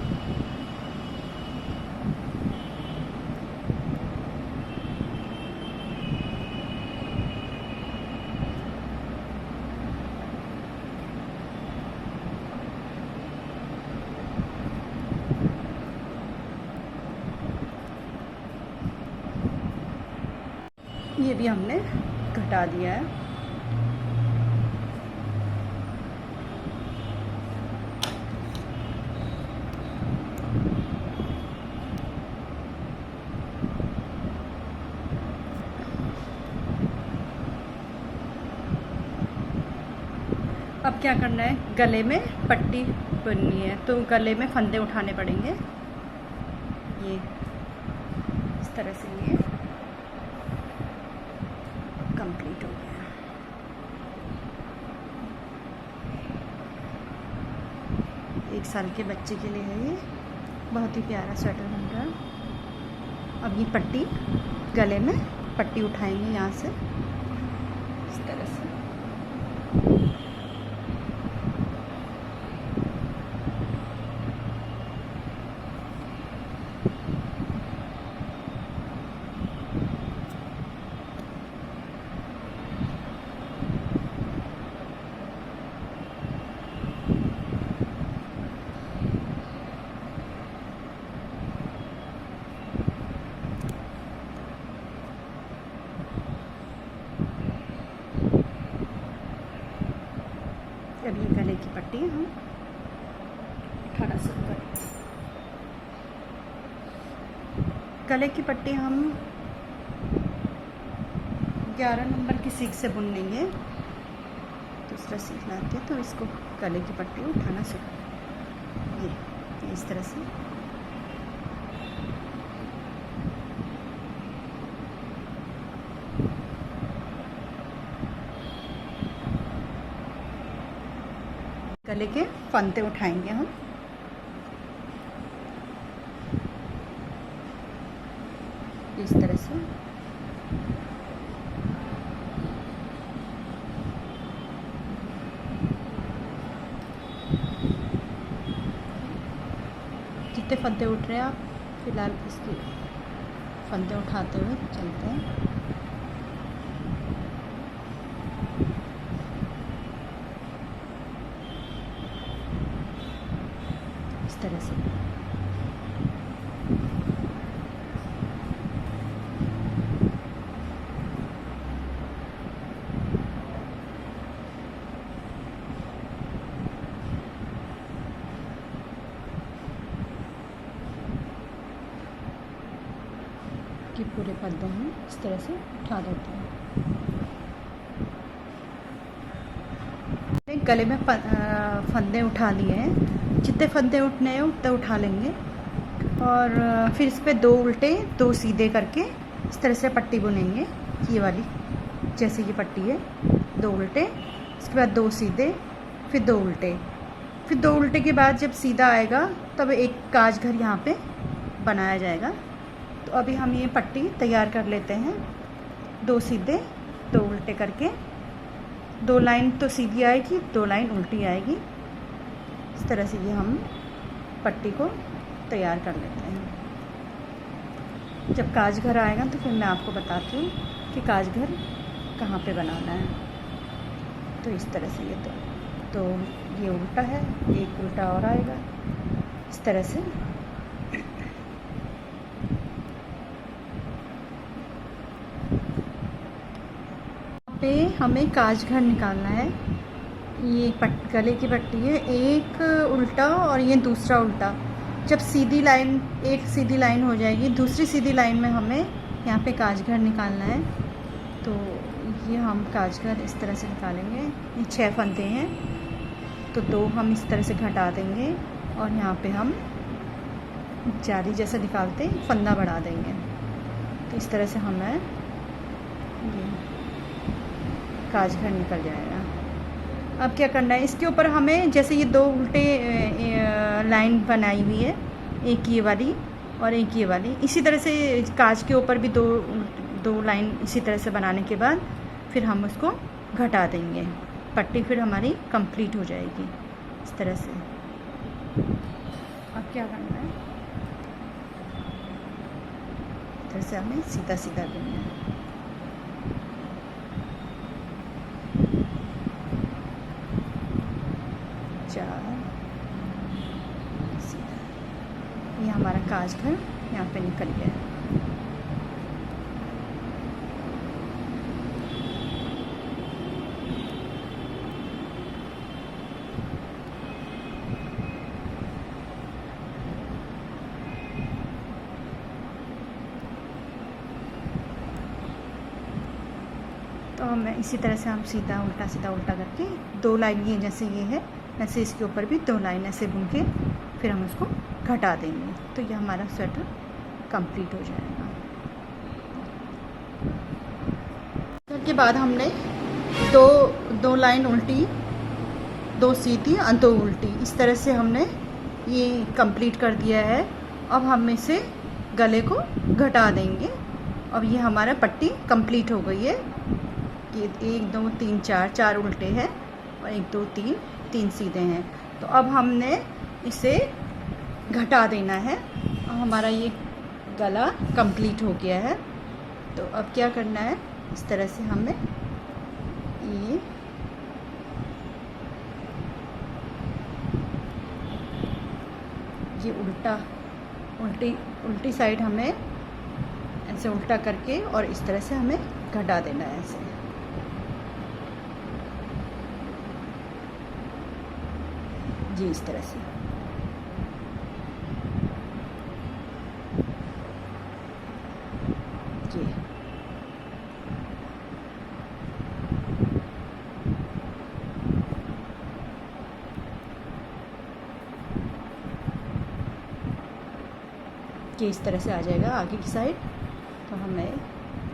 ये भी हमने घटा दिया है। अब क्या करना है, गले में पट्टी बुननी है, तो गले में फंदे उठाने पड़ेंगे। ये इस तरह से ये कंप्लीट हो गया। एक साल के बच्चे के लिए है ये, बहुत ही प्यारा स्वेटर बन रहा है। अब ये पट्टी गले में पट्टी उठाएंगे यहाँ से इस तरह से। अब ये गले की पट्टी हम 1800 करें। गले की पट्टी हम 11 नंबर की सीख से बुन लेंगे। दूसरा सीख लाते हैं तो इसको गले की पट्टी उठाना सीख, ये इस तरह से। गले के फंदे उठाएंगे हम इस तरह से। जितने फंदे उठ रहे हैं आप फिलहाल इसके फंदे उठाते हुए चलते हैं। इस तरह से कि पूरे फंदे हम इस तरह से उठा देते हैं। गले में फंदे उठा लिए हैं, जितने फंदे उठने हैं उतने उठा लेंगे और फिर इस पर 2 उल्टे 2 सीधे करके इस तरह से पट्टी बुनेंगे। ये वाली जैसे ये पट्टी है, 2 उल्टे, इसके बाद 2 सीधे, फिर 2 उल्टे, फिर 2 उल्टे के बाद जब सीधा आएगा तब एक काज घर यहाँ पे बनाया जाएगा। तो अभी हम ये पट्टी तैयार कर लेते हैं। 2 सीधे 2 उल्टे करके 2 लाइन तो सीधी आएगी, 2 लाइन उल्टी आएगी। इस तरह से ये हम पट्टी को तैयार कर लेते हैं। जब काज घर आएगा तो फिर मैं आपको बताती हूँ कि काज घर कहाँ पे बनाना है। तो इस तरह से ये तो ये उल्टा है, एक उल्टा और आएगा इस तरह से। पे हमें काज घर निकालना है। ये गले की पट्टी है, एक उल्टा और ये दूसरा उल्टा। जब सीधी लाइन, एक सीधी लाइन हो जाएगी, दूसरी सीधी लाइन में हमें यहाँ पे काज घर निकालना है। तो ये हम काज घर इस तरह से निकालेंगे। ये 6 फंदे हैं, तो 2 हम इस तरह से घटा देंगे और यहाँ पे हम जाली जैसा निकालते फंदा बढ़ा देंगे। तो इस तरह से हमें ये काज घर निकल जाएगा। अब क्या करना है, इसके ऊपर हमें जैसे ये 2 उल्टे लाइन बनाई हुई है, एक ये वाली और एक ये वाली, इसी तरह से काज के ऊपर भी 2 लाइन इसी तरह से बनाने के बाद फिर हम उसको घटा देंगे। पट्टी फिर हमारी कंप्लीट हो जाएगी इस तरह से। अब क्या करना है, इस तरह से हमें सीधा सीधा करना है। ये हमारा काज घर यहाँ पे निकल गया है। तो हमें इसी तरह से हम सीधा उल्टा करके 2 लाइन, ये जैसे ये है ऐसे इसके ऊपर भी 2 लाइन ऐसे बुन के फिर हम उसको घटा देंगे। तो ये हमारा स्वेटर कंप्लीट हो जाएगा। उसके बाद हमने 2 लाइन उल्टी, 2 सीधी और 2 उल्टी, इस तरह से हमने ये कंप्लीट कर दिया है। अब हम इसे गले को घटा देंगे। अब ये हमारा पट्टी कंप्लीट हो गई है। ये 1 2 3 4 उल्टे हैं और 1 2 3 सीधे हैं। तो अब हमने इसे घटा देना है और हमारा ये गला कंप्लीट हो गया है। तो अब क्या करना है, इस तरह से हमें ये उल्टी साइड हमें ऐसे उल्टा करके और इस तरह से हमें घटा देना है ऐसे। जी इस तरह से। जी ये इस तरह से आ जाएगा आगे की साइड। तो हमें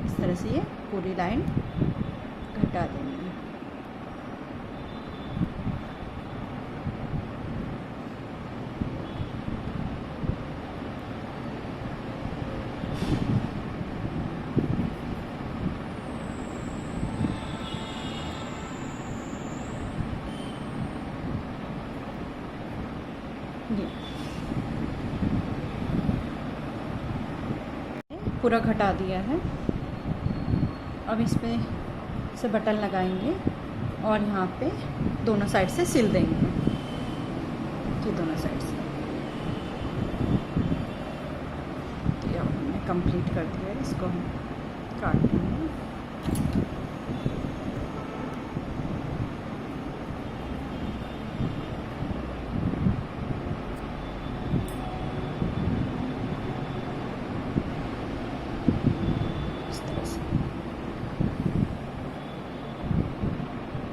इस तरह से ये पूरी लाइन घटा देनी है। पूरा घटा दिया है। अब इस पे से बटन लगाएंगे और यहाँ पे दोनों साइड से सिल देंगे, ये दोनों साइड से। तो ये हमने कंप्लीट कर दिया है, इसको हम काट देंगे।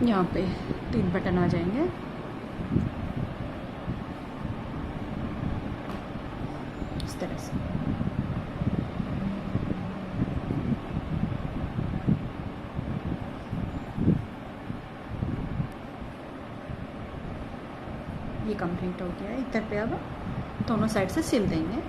यहाँ पे 3 बटन आ जाएंगे। इस तरह से ये कंप्लीट हो गया है। इधर पे अब दोनों साइड से सिल देंगे।